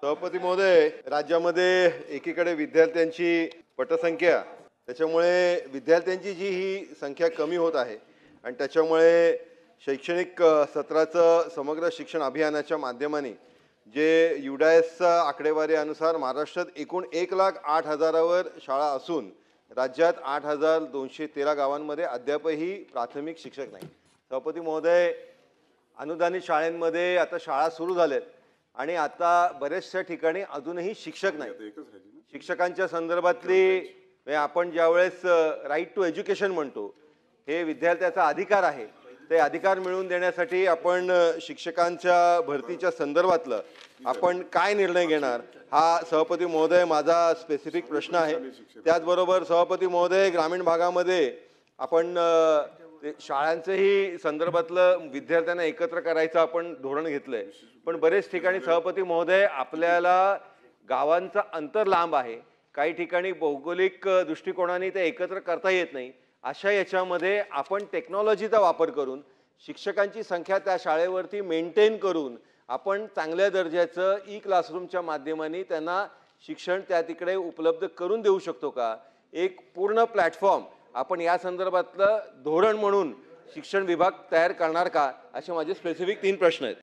सभापती महोदय, राज्यामध्ये एकीकडे विद्यार्थ्यांची पटसंख्या, त्याच्यामुळे विद्यार्थ्यांची जी ही संख्या कमी होत आहे आणि त्याच्यामुळे शैक्षणिक सत्राचं समग्र शिक्षण अभियानाच्या माध्यमाने जे युडाएसच्या आकडेवारीनुसार महाराष्ट्रात एकूण 1,08,000वर शाळा असून राज्यात 8,213 गावांमध्ये अद्यापही प्राथमिक शिक्षक नाही. सभापती महोदय, अनुदानित शाळांमध्ये आता शाळा सुरू झाल्यात आणि आता बऱ्याचशा ठिकाणी अजूनही शिक्षक नाही. शिक्षकांच्या संदर्भातली आपण ज्यावेळेस राईट टू एज्युकेशन म्हणतो, हे विद्यार्थ्याचा अधिकार आहे, ते अधिकार मिळवून देण्यासाठी आपण शिक्षकांच्या भरतीच्या संदर्भातलं आपण काय निर्णय घेणार, हा सभापती महोदय माझा स्पेसिफिक प्रश्न आहे. त्याचबरोबर सभापती महोदय, ग्रामीण भागामध्ये आपण शाळांचंही संदर्भातलं विद्यार्थ्यांना एकत्र करायचं आपण धोरण घेतलंय, पण बरेच ठिकाणी सभापती महोदय आपल्याला गावांचा अंतर लांब आहे, काही ठिकाणी भौगोलिक दृष्टिकोनाने ते एकत्र करता येत नाही. अशा याच्यामध्ये आपण टेक्नॉलॉजीचा वापर करून शिक्षकांची संख्या त्या शाळेवरती मेंटेन करून आपण चांगल्या दर्जाचं ई क्लासरूमच्या माध्यमाने त्यांना शिक्षण त्या तिकडे उपलब्ध करून देऊ शकतो का? एक पूर्ण प्लॅटफॉर्म आपण या संदर्भातलं धोरण म्हणून शिक्षण विभाग तयार करणार का? असे माझे स्पेसिफिक 3 प्रश्न आहेत.